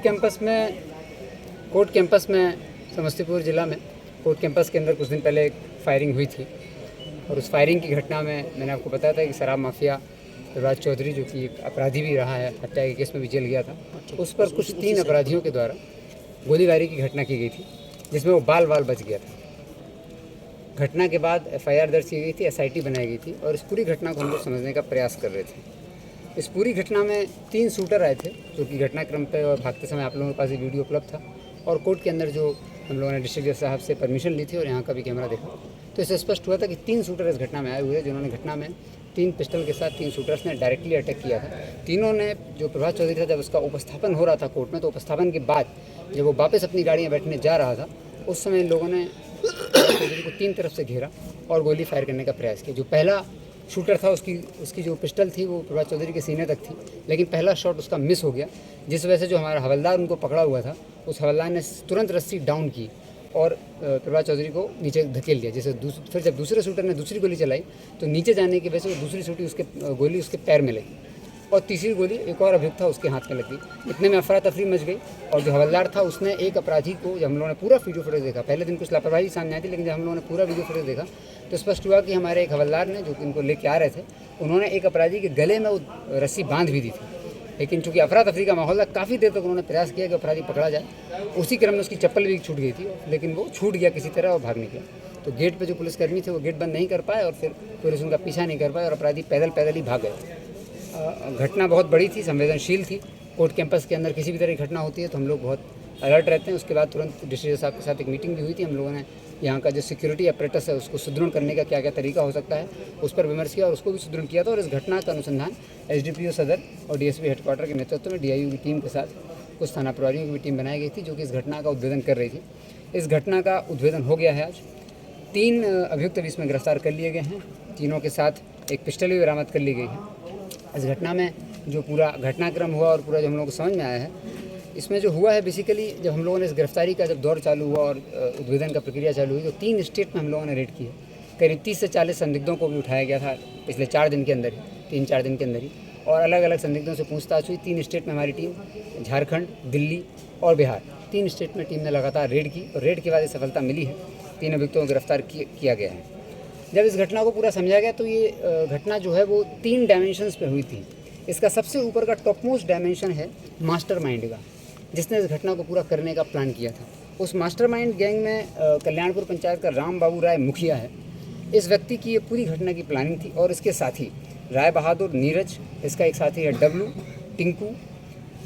Court campus में समस्तीपुर ज़िला में कोर्ट कैंपस के अंदर कुछ दिन पहले एक फायरिंग हुई थी और उस फायरिंग की घटना में मैंने आपको बताया था कि शराब माफिया युवराज चौधरी, जो कि एक अपराधी भी रहा है, हत्या के केस में भी जेल गया था, उस पर कुछ 3 अपराधियों के द्वारा गोलीबारी की घटना की गई थी, जिसमें वो बाल बच गया था। घटना के बाद FIR दर्ज की गई थी, SIT बनाई गई थी और इस पूरी घटना को हम लोग समझने का प्रयास कर रहे थे। इस पूरी घटना में 3 शूटर आए थे, जो कि घटनाक्रम पे और भागते समय आप लोगों के पास ये वीडियो उपलब्ध था और कोर्ट के अंदर जो हम लोगों ने डिस्ट्रिक्ट जज साहब से परमिशन ली थी और यहाँ का भी कैमरा देखा, तो इससे स्पष्ट हुआ था कि 3 शूटर इस घटना में आए हुए हैं, जिन्होंने घटना में 3 पिस्टल के साथ 3 शूटर्स ने डायरेक्टली अटैक किया था। तीनों ने, जो प्रभात चौधरी था, जब उसका उपस्थापन हो रहा था कोर्ट में, तो उपस्थापन के बाद जब वो वापस अपनी गाड़ी में बैठने जा रहा था, उस समय इन लोगों ने प्रभात चौधरी को 3 तरफ से घेरा और गोली फायर करने का प्रयास किया। जो पहला शूटर था, उसकी जो पिस्टल थी वो प्रभात चौधरी के सीने तक थी, लेकिन पहला शॉट उसका मिस हो गया, जिस वजह से जो हमारा हवलदार उनको पकड़ा हुआ था, उस हवलदार ने तुरंत रस्सी डाउन की और प्रभात चौधरी को नीचे धकेल दिया। जैसे फिर जब दूसरे शूटर ने दूसरी गोली चलाई तो नीचे जाने की वजह से वो दूसरी गोली उसके पैर में लगी और तीसरी गोली एक और अभियुक्त था उसके हाथ में लग गई। इतने में अफरा तफरी मच गई और जो हवलदार था उसने एक अपराधी को, जब हम लोगों ने पूरा वीडियो फुटेज देखा, पहले दिन कुछ लापरवाही सामने आई थी, लेकिन जब हम लोगों ने पूरा वीडियो फुटेज देखा तो स्पष्ट हुआ कि हमारे एक हवलदार ने, जो कि इनको लेके आ रहे थे, उन्होंने एक अपराधी के गले में वो रस्सी बांध भी दी थी, लेकिन चूंकि अफरा तफरी का माहौल था, काफ़ी देर तक उन्होंने प्रयास किया कि अपराधी पकड़ा जाए। उसी क्रम में उसकी चप्पल भी छूट गई थी, लेकिन वो छूट गया किसी तरह और भाग निकला। तो गेट पे जो पुलिसकर्मी थे वो गेट बंद नहीं कर पाए और फिर पुलिस उनका पीछा नहीं कर पाए और अपराधी पैदल ही भाग गए। घटना बहुत बड़ी थी, संवेदनशील थी। कोर्ट कैंपस के अंदर किसी भी तरह की घटना होती है तो हम लोग बहुत अलर्ट रहते हैं। उसके बाद तुरंत डिस्ट्रिक्ट साहब के साथ एक मीटिंग भी हुई थी। हम लोगों ने यहाँ का जो सिक्योरिटी अपरेटस है उसको सुदृढ़ करने का क्या क्या तरीका हो सकता है उस पर विमर्श किया और उसको भी सुदृढ़ किया था। और इस घटना का अनुसंधान SDPO सदर और DSP हेडक्वार्टर के नेतृत्व में DIU की टीम के साथ कुछ थाना प्रभारियों की भी टीम बनाई गई थी, जो कि इस घटना का उद्भेदन कर रही थी। इस घटना का उद्भेदन हो गया है। आज 3 अभियुक्त भी इसमें गिरफ्तार कर लिए गए हैं। तीनों के साथ एक पिस्टल भी बरामद कर ली गई है। इस घटना में जो पूरा घटनाक्रम हुआ और पूरा जो हम लोगों को समझ में आया है, इसमें जो हुआ है बेसिकली, जब हम लोगों ने इस गिरफ्तारी का जब दौर चालू हुआ और उद्भेदन का प्रक्रिया चालू हुई तो 3 स्टेट में हम लोगों ने रेड की है। करीब 30 से 40 संदिग्धों को भी उठाया गया था पिछले 4 दिन के अंदर ही, 3-4 दिन के अंदर ही, और अलग अलग संदिग्धों से पूछताछ हुई। 3 स्टेट में हमारी टीम, झारखंड, दिल्ली और बिहार, 3 स्टेट में टीम ने लगातार रेड की और रेड के बाद ये सफलता मिली है। 3 अभियुक्तों को गिरफ्तार किया गया है। जब इस घटना को पूरा समझा गया तो ये घटना जो है वो 3 डायमेंशंस पे हुई थी। इसका सबसे ऊपर का टॉप मोस्ट डायमेंशन है मास्टरमाइंड का, जिसने इस घटना को पूरा करने का प्लान किया था। उस मास्टरमाइंड गैंग में कल्याणपुर पंचायत का राम बाबू राय मुखिया है। इस व्यक्ति की ये पूरी घटना की प्लानिंग थी और इसके साथी राय बहादुर, नीरज, इसका एक साथी है डब्लू, टिंकू,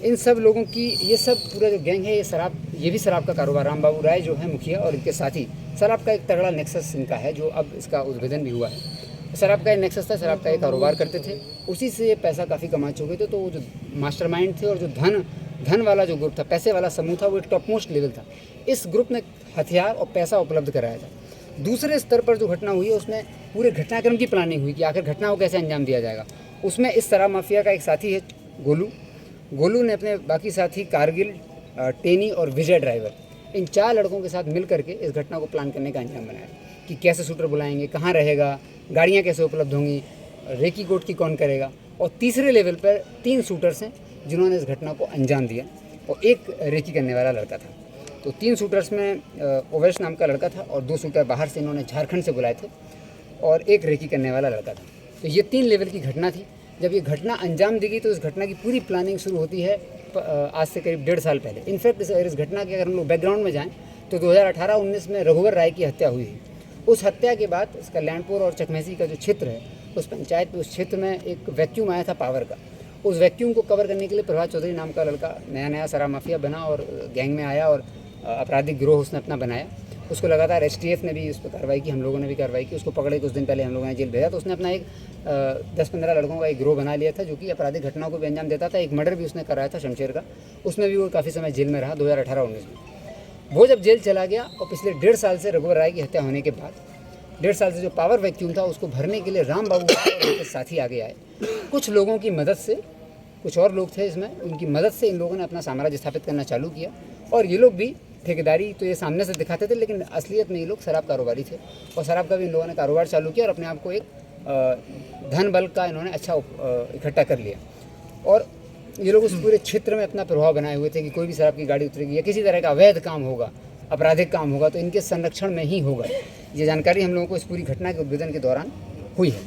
इन सब लोगों की, ये सब पूरा जो गैंग है ये भी शराब का कारोबार, राम बाबू राय जो है मुखिया और इनके साथी, शराब का एक तगड़ा नेक्सस इनका है, जो अब इसका उद्भेदन भी हुआ है। शराब का एक नेक्सस था, शराब का एक कारोबार करते थे, उसी से ये पैसा काफ़ी कमा चुके थे। तो वो जो मास्टरमाइंड थे और जो धन वाला जो ग्रुप था, पैसे वाला समूह था, वो एक टॉप मोस्ट लेवल था। इस ग्रुप ने हथियार और पैसा उपलब्ध कराया था। दूसरे स्तर पर जो घटना हुई है उसमें पूरे घटनाक्रम की प्लानिंग हुई कि आखिर घटना को कैसे अंजाम दिया जाएगा। उसमें इस शराब माफिया का एक साथी है गोलू ने अपने बाकी साथी कारगिल, टेनी और विजय ड्राइवर, इन 4 लड़कों के साथ मिल करके इस घटना को प्लान करने का अंजाम बनाया कि कैसे शूटर बुलाएंगे, कहाँ रहेगा, गाड़ियाँ कैसे उपलब्ध होंगी, रेकी कोट की कौन करेगा। और तीसरे लेवल पर 3 शूटर्स हैं जिन्होंने इस घटना को अंजाम दिया और एक रेकी करने वाला लड़का था। तो 3 शूटर्स में ओवेश नाम का लड़का था और 2 शूटर बाहर से इन्होंने झारखंड से बुलाए थे और एक रेकी करने वाला लड़का था। तो ये 3 लेवल की घटना थी। जब ये घटना अंजाम दी गई तो इस घटना की पूरी प्लानिंग शुरू होती है आज से करीब 1.5 साल पहले। इनफैक्ट इस घटना के अगर हम लोग बैकग्राउंड में जाएँ तो 2018-19 में रघुवर राय की हत्या हुई थी। उस हत्या के बाद इस कल्याणपुर और चकमेसी का जो क्षेत्र है, उस पंचायत, उस क्षेत्र में एक वैक्यूम आया था पावर का। उस वैक्यूम को कवर करने के लिए प्रभात चौधरी नाम का लड़का नया शराब माफिया बना और गैंग में आया और आपराधिक गिरोह उसने अपना बनाया। उसको लगातार STF ने भी उस पर कार्रवाई की, हम लोगों ने भी कार्रवाई की। उसको पकड़े कुछ दिन पहले हम लोगों ने जेल भेजा। तो उसने अपना एक 10-15 लड़कों का एक गिरोह बना लिया था, जो कि आपराधिक घटनाओं को भी अंजाम देता था। एक मर्डर भी उसने कराया था शमशेर का, उसमें भी वो काफ़ी समय जेल में रहा 2018-19 में। वो जब जेल चला गया और पिछले 1.5 साल से रघुवर राय की हत्या होने के बाद 1.5 साल से जो पावर वैक्यूम था उसको भरने के लिए राम बाबू और उनके साथी आगे आए। कुछ लोगों की मदद से, कुछ और लोग थे इसमें, उनकी मदद से इन लोगों ने अपना साम्राज्य स्थापित करना चालू किया। और ये लोग भी ठेकेदारी तो ये सामने से दिखाते थे, लेकिन असलियत में ये लोग शराब कारोबारी थे और शराब का भी इन लोगों ने कारोबार चालू किया और अपने आप को एक धन बल का इन्होंने अच्छा इकट्ठा कर लिया। और ये लोग उस पूरे क्षेत्र में अपना प्रभाव बनाए हुए थे कि कोई भी शराब की गाड़ी उतरेगी या किसी तरह का अवैध काम होगा, आपराधिक काम होगा तो इनके संरक्षण में ही होगा। ये जानकारी हम लोगों को इस पूरी घटना के उद्भेदन के दौरान हुई है।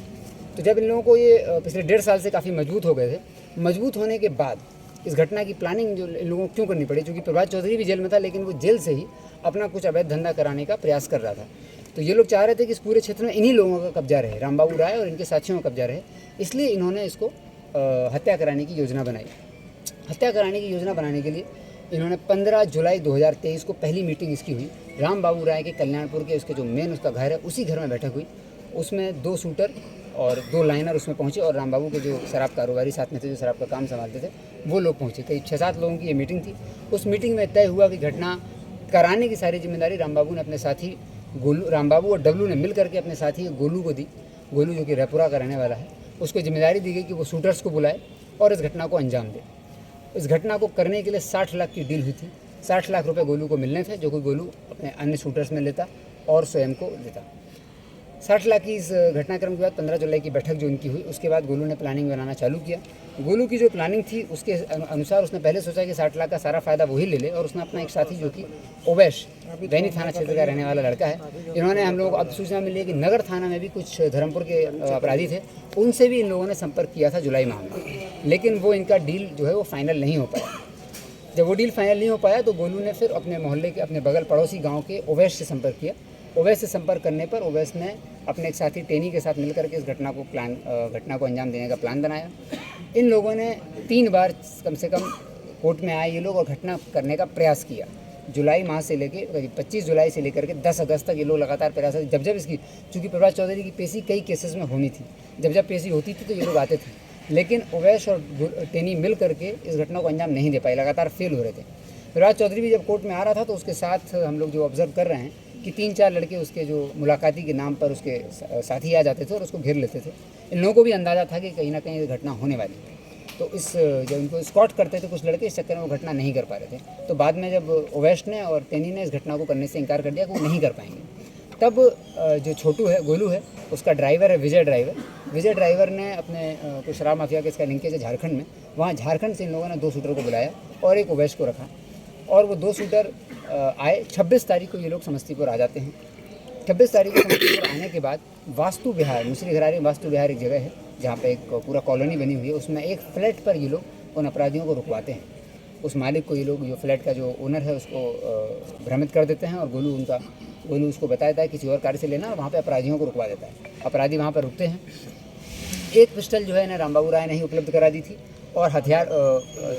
तो जब इन लोगों को ये पिछले 1.5 साल से काफ़ी मजबूत हो गए थे, मजबूत होने के बाद इस घटना की प्लानिंग जो इन लोगों को क्यों करनी पड़ी, क्योंकि प्रभात चौधरी भी जेल में था, लेकिन वो जेल से ही अपना कुछ अवैध धंधा कराने का प्रयास कर रहा था। तो ये लोग चाह रहे थे कि इस पूरे क्षेत्र में इन्हीं लोगों का कब्जा रहे, रामबाबू राय और इनके साथियों का कब्जा रहे, इसलिए इन्होंने इसको हत्या कराने की योजना बनाई। हत्या कराने की योजना बनाने के लिए इन्होंने 15 जुलाई 2023 को पहली मीटिंग इसकी हुई। रामबाबू राय के कल्याणपुर के उसके जो मेन उसका घर है उसी घर में बैठक हुई। उसमें 2 शूटर और 2 लाइनर उसमें पहुंचे और रामबाबू के जो शराब कारोबारी साथ में थे, जो शराब का काम संभालते थे, वो लोग पहुंचे। करीब 6-7 लोगों की ये मीटिंग थी। उस मीटिंग में तय हुआ कि घटना कराने की सारी जिम्मेदारी रामबाबू ने अपने साथी गोलू, रामबाबू और डब्लू ने मिल करके अपने साथी गोलू को दी। गोलू जो कि रायपुरा का रहने वाला है, उसको जिम्मेदारी दी गई कि वो शूटर्स को बुलाए और इस घटना को अंजाम दे। इस घटना को करने के लिए 60 लाख की डील हुई थी। 60 लाख रुपए गोलू को मिलने थे, जो कि गोलू अपने अन्य शूटर्स में लेता और स्वयं को देता। 60 लाख की इस घटनाक्रम के बाद 15 जुलाई की बैठक जो उनकी हुई, उसके बाद गोलू ने प्लानिंग बनाना चालू किया। गोलू की जो प्लानिंग थी उसके अनुसार उसने पहले सोचा कि 60 लाख का सारा फायदा वही ले ले, और उसने अपना एक साथी जो कि ओवैश दैनी थाना क्षेत्र का रहने वाला लड़का है, इन्होंने हम लोगों को अब सूचना मिली है कि नगर थाना में भी कुछ धर्मपुर के अपराधी थे, उनसे भी इन लोगों ने संपर्क किया था जुलाई माह में, लेकिन वो इनका डील जो है वो फाइनल नहीं हो पाया। जब वो डील फाइनल नहीं हो पाया तो गोलू ने फिर अपने मोहल्ले के अपने बगल पड़ोसी गाँव के ओवैश से संपर्क किया। ओवैस से संपर्क करने पर ओवैस ने अपने एक साथी टेनी के साथ मिलकर के इस घटना को अंजाम देने का प्लान बनाया। इन लोगों ने 3 बार कम से कम कोर्ट में आए ये लोग और घटना करने का प्रयास किया। जुलाई माह से लेके 25 जुलाई से लेकर के 10 अगस्त तक ये लोग लगातार प्रयास, जब इसकी, चूँकि प्रभात चौधरी की पेशी कई केसेस में होनी थी, जब पेशी होती थी तो ये लोग आते थे, लेकिन ओवैस और टेनी मिल करके इस घटना को अंजाम नहीं दे पाए, लगातार फेल हो रहे थे। प्रभात चौधरी भी जब कोर्ट में आ रहा था तो उसके साथ हम लोग जो ऑब्जर्व कर रहे हैं कि 3-4 लड़के उसके जो मुलाकाती के नाम पर उसके साथी आ जाते थे और उसको घेर लेते थे। इन लोगों को भी अंदाज़ा था कि कहीं ना कहीं ये घटना होने वाली है, तो जब इनको स्कॉट करते थे कुछ लड़के, इस चक्कर में वो घटना नहीं कर पा रहे थे। तो बाद में जब ओवैश ने और टेनी ने इस घटना को करने से इनकार कर दिया कि वो नहीं कर पाएंगे, तब जो छोटू है, गोलू है, उसका ड्राइवर है विजय ड्राइवर ने अपने कुछ शराब माफिया के इसका लिंकेज है झारखंड में, वहाँ झारखंड से इन लोगों ने 2 शूटर को बुलाया और एक ओवैश को रखा, और वो 2 शूटर आए। 26 तारीख को ये लोग समस्तीपुर आ जाते हैं। 26 तारीख को समस्तीपुर आने के बाद वास्तु विहार, मुसरी घरारी वास्तु विहार एक जगह है जहाँ पे एक पूरा कॉलोनी बनी हुई है, उसमें एक फ्लैट पर ये लोग उन अपराधियों को रुकवाते हैं। उस मालिक को ये लोग, जो फ्लैट का जो ओनर है, उसको भ्रमित कर देते हैं और गोलू उसको बताता है किसी और कार्य से लेना, और वहाँ पे अपराधियों को रुकवा देता है। अपराधी वहाँ पर रुकते हैं। एक पिस्टल जो है ना रामबाबू राय ने ही उपलब्ध करा दी थी, और हथियार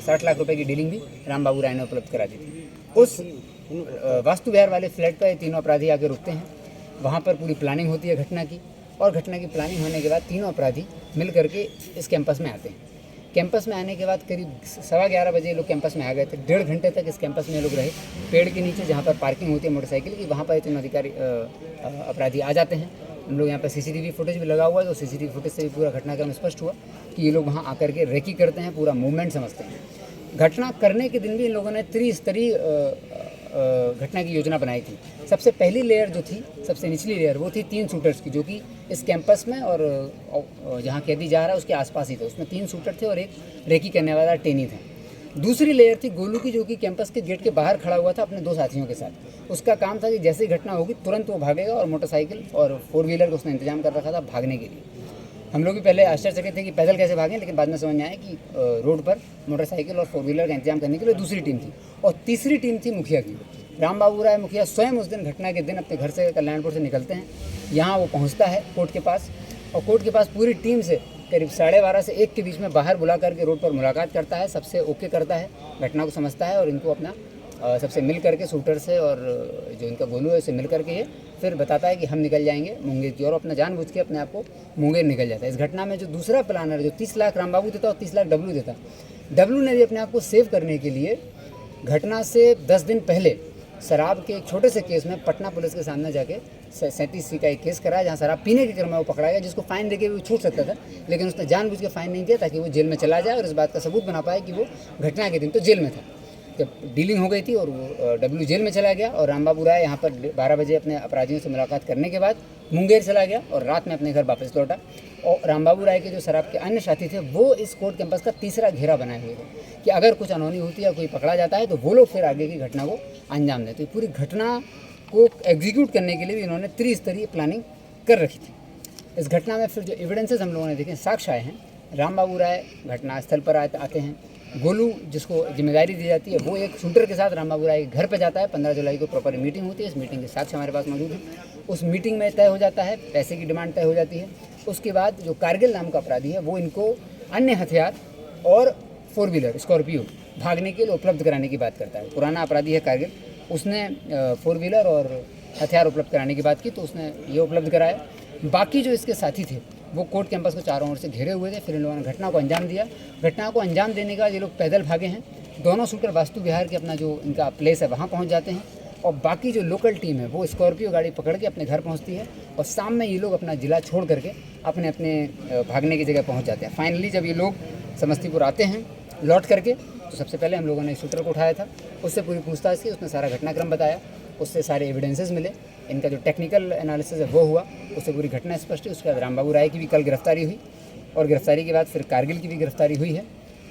60 लाख रुपए की डीलिंग भी रामबाबू राय ने उपलब्ध करा दी थी। उस वास्तु विहार वाले फ्लैट पर 3 अपराधी आके रुकते हैं। वहाँ पर पूरी प्लानिंग होती है घटना की, और घटना की प्लानिंग होने के बाद 3 अपराधी मिल करके इस कैंपस में आते हैं। कैंपस में आने के बाद करीब 11:15 बजे लोग कैंपस में आ गए थे। 1.5 घंटे तक इस कैंपस में लोग रहे, पेड़ के नीचे जहाँ पर पार्किंग होती है मोटरसाइकिल की, वहाँ पर 3 अपराधी आ जाते हैं। हम लोग यहाँ पर CCTV फुटेज भी लगा हुआ है, तो CCTV फुटेज से भी पूरा घटनाक्रम स्पष्ट हुआ कि ये लोग वहाँ आकर के रेकी करते हैं, पूरा मूवमेंट समझते हैं। घटना करने के दिन भी इन लोगों ने त्रिस्तरीय घटना की योजना बनाई थी। सबसे पहली लेयर जो थी, सबसे निचली लेयर, वो थी 3 शूटर्स की, जो कि इस कैंपस में और जहाँ कैदी जा रहा है उसके आसपास ही थे। उसमें 3 शूटर थे और एक रेकी करने वाला टेनी था। दूसरी लेयर थी गोलू की, जो कि कैंपस के गेट के बाहर खड़ा हुआ था अपने 2 साथियों के साथ। उसका काम था कि जैसे ही घटना होगी तुरंत वो भागेगा, और मोटरसाइकिल और 4 व्हीलर का उसने इंतजाम कर रखा था भागने के लिए। हम लोग भी पहले आश्चर्यचकित थे कि पैदल कैसे भागें, लेकिन बाद में समझ में आया कि रोड पर मोटरसाइकिल और 4 व्हीलर का इंतजाम करने के लिए दूसरी टीम थी। और तीसरी टीम थी मुखिया की। रामबाबू राय मुखिया स्वयं उस दिन, घटना के दिन, अपने घर से कल्याणपुर से निकलते हैं। यहाँ वो पहुँचता है कोर्ट के पास, और कोर्ट के पास पूरी टीम से करीब 12:30 से 1 के बीच में बाहर बुला करके रोड पर मुलाकात करता है, सबसे ओके करता है, घटना को समझता है, और इनको अपना सबसे मिल करके शूटर से और जो इनका गोलू है उससे मिल करके ये फिर बताता है कि हम निकल जाएंगे मुंगेर की, और अपना जानबूझ के अपने आप को मुंगेर निकल जाता है। इस घटना में जो दूसरा प्लानर, जो 30 लाख रामबाबू देता और 30 लाख डब्लू देता, डब्लू ने भी अपने आप को सेव करने के लिए घटना से 10 दिन पहले शराब के एक छोटे से केस में पटना पुलिस के सामने जाके 37C का एक केस कराया, जहाँ शराब पीने के क्रम में वो पकड़ा गया, जिसको फाइन देके भी छूट सकता था, लेकिन उसने जानबूझ के फाइन नहीं किया ताकि वो जेल में चला जाए और इस बात का सबूत बना पाए कि वो घटना के दिन तो जेल में था। डीलिंग हो गई थी और वो डब्ल्यू जेल में चला गया और रामबाबू राय यहाँ पर 12 बजे अपने अपराधियों से मुलाकात करने के बाद मुंगेर चला गया और रात में अपने घर वापस लौटा। और रामबाबू राय के जो शराब के अन्य साथी थे वो इस कोर्ट कैंपस का तीसरा घेरा बनाए हुए थे कि अगर कुछ अनहोनी होती है या कोई पकड़ा जाता है तो वो लोग फिर आगे की घटना को अंजाम देते। पूरी घटना को एग्जीक्यूट करने के लिए भी इन्होंने त्रिस्तरीय प्लानिंग कर रखी थी। इस घटना में फिर जो एविडेंसेस हम लोगों ने देखे, साक्ष्य आए हैं, रामबाबू राय घटनास्थल पर आते हैं। गोलू जिसको जिम्मेदारी दी जाती है वो एक शूटर के साथ रामबाबू राय के घर पे जाता है। 15 जुलाई को प्रॉपर मीटिंग होती है। इस मीटिंग के साक्ष्य हमारे पास मौजूद हैं। उस मीटिंग में तय हो जाता है, पैसे की डिमांड तय हो जाती है। उसके बाद जो कारगिल नाम का अपराधी है वो इनको अन्य हथियार और 4 व्हीलर स्कॉर्पियो भागने के लिए उपलब्ध कराने की बात करता है। पुराना अपराधी है कारगिल, उसने 4 व्हीलर और हथियार उपलब्ध कराने की बात की तो उसने ये उपलब्ध कराया। बाकी जो इसके साथी थे वो कोर्ट कैंपस को चारों ओर से घेरे हुए थे। फिर इन लोगों ने घटना को अंजाम दिया। घटना को अंजाम देने के बाद ये लोग पैदल भागे हैं। दोनों शूटर वास्तु विहार के अपना जो इनका प्लेस है वहाँ पहुँच जाते हैं और बाकी जो लोकल टीम है वो स्कॉर्पियो गाड़ी पकड़ के अपने घर पहुँचती है और शाम में ये लोग अपना ज़िला छोड़ करके अपने अपने भागने की जगह पहुँच जाते हैं। फाइनली जब ये लोग समस्तीपुर आते हैं लौट करके तो सबसे पहले हम लोगों ने शूटर को उठाया था, उससे पूरी पूछताछ की, उसने सारा घटनाक्रम बताया, उससे सारे एविडेंसेस मिले, इनका जो टेक्निकल एनालिसिस है वो हुआ, उससे पूरी घटना स्पष्ट हुई। उसके बाद रामबाबू राय की भी कल गिरफ्तारी हुई और गिरफ्तारी के बाद फिर कारगिल की भी गिरफ्तारी हुई है।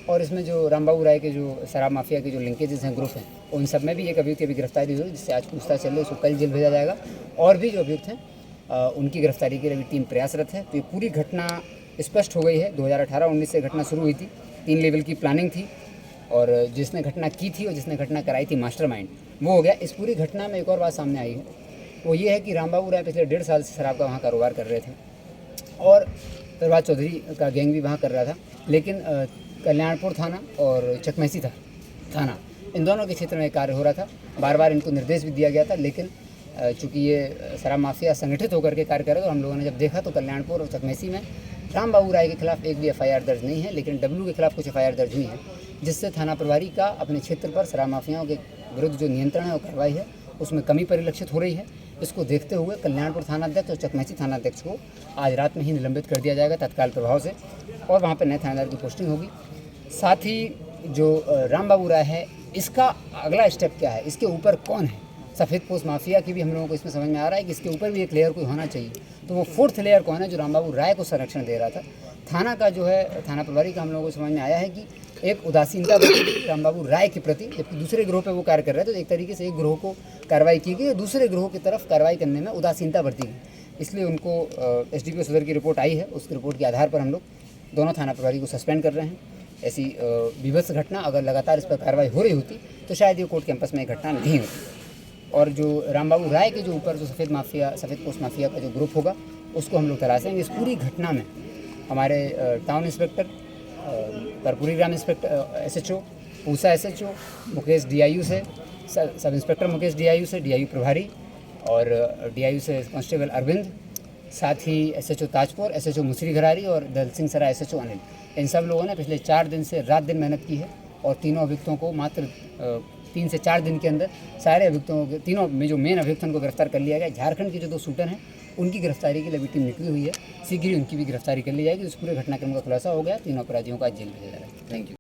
और इसमें जो रामबाबू राय के जो शराब माफिया के जो लिंकेजेस हैं, ग्रुप हैं, उन सब में भी एक अभियुक्त की अभी गिरफ्तारी हुई जिससे आज पूछताछ चल रही है। उसको कल जेल भेजा जाएगा और भी जो अभियुक्त हैं उनकी गिरफ्तारी के लिए भी टीम प्रयासरत है। तो ये पूरी घटना स्पष्ट हो गई है। 2018-19 से घटना शुरू हुई थी। 3 लेवल की प्लानिंग थी और जिसने घटना की थी और जिसने घटना कराई थी मास्टरमाइंड वो हो गया। इस पूरी घटना में एक और बात सामने आई है, वो ये है कि रामबाबू राय पिछले 1.5 साल से शराब का वहाँ कारोबार कर रहे थे और प्रभात चौधरी का गैंग भी वहाँ कर रहा था। लेकिन कल्याणपुर थाना और चकमेसी थाना इन दोनों के क्षेत्र में कार्य हो रहा था। बार बार इनको निर्देश भी दिया गया था, लेकिन चूँकि ये शराब माफिया संगठित होकर के कार्य कर रहे थे तो हम लोगों ने जब देखा तो कल्याणपुर और चकमेसी में रामबाबू राय के खिलाफ एक भी FIR दर्ज नहीं है, लेकिन डब्लू के खिलाफ कुछ FIR दर्ज हुई है, जिससे थाना प्रभारी का अपने क्षेत्र पर शराब माफियाओं के विरुद्ध जो नियंत्रण है और कार्रवाई है उसमें कमी परिलक्षित हो रही है। इसको देखते हुए कल्याणपुर थानाध्यक्ष और चकमेसी थानाध्यक्ष को आज रात में ही निलंबित कर दिया जाएगा तत्काल प्रभाव से और वहाँ पर नए थानेदार की पोस्टिंग होगी। साथ ही जो रामबाबू राय है इसका अगला स्टेप क्या है, इसके ऊपर कौन है। सफ़ेद पोस्ट माफिया की भी हम लोगों को इसमें समझ में आ रहा है कि इसके ऊपर भी एक लेयर कोई होना चाहिए। तो वो 4th लेयर कौन है जो रामबाबू राय को संरक्षण दे रहा था। थाना का जो है थाना प्रभारी का हम लोगों को समझ में आया है कि एक उदासीनता रामबाबू राय के प्रति, जबकि दूसरे ग्रोह पे वो कार्य कर रहे थे तो एक तरीके से एक ग्रोह को कार्रवाई की गई और दूसरे ग्रोह की तरफ कार्रवाई करने में उदासीनता बरती गई। इसलिए उनको SDPO सदर की रिपोर्ट आई है, उस रिपोर्ट के आधार पर हम लोग दोनों थाना प्रभारी को सस्पेंड कर रहे हैं। ऐसी विभत्स घटना अगर लगातार इस पर कार्रवाई हो रही होती तो शायद ये कोर्ट कैंपस में घटना नहीं होती। और जो रामबाबू राय के जो ऊपर जो सफ़ेद पोस्ट माफिया का जो ग्रुप होगा उसको हम लोग तलाशेंगे। इस पूरी घटना में हमारे town inspector, Karpuri Gram inspector SHO, Pusa SHO, Mukesh DIU से, सब इंस्पेक्टर मुकेश DIU से, DIU प्रभारी और DIU से कांस्टेबल अरविंद, साथ ही SHO ताजपुर, SHO मुसरी घरारी और दल सिंह सराय SHO अनिल, इन सब लोगों ने पिछले 4 दिन से रात दिन मेहनत की है और तीनों अभियुक्तों को मात्र 3 से 4 दिन के अंदर सारे अभियुक्तों के तीनों में जो मेन अभियुक्तों को गिरफ्तार कर लिया गया। झारखंड के जो 2 शूटर हैं उनकी गिरफ्तारी के लिए भी टीम निकली हुई है। शीघ्र ही उनकी भी गिरफ्तारी कर ली जाएगी। इस पूरे घटनाक्रम का खुलासा हो गया। तीनों अपराधियों को आज जेल भेजा जा रहा है। Thank you.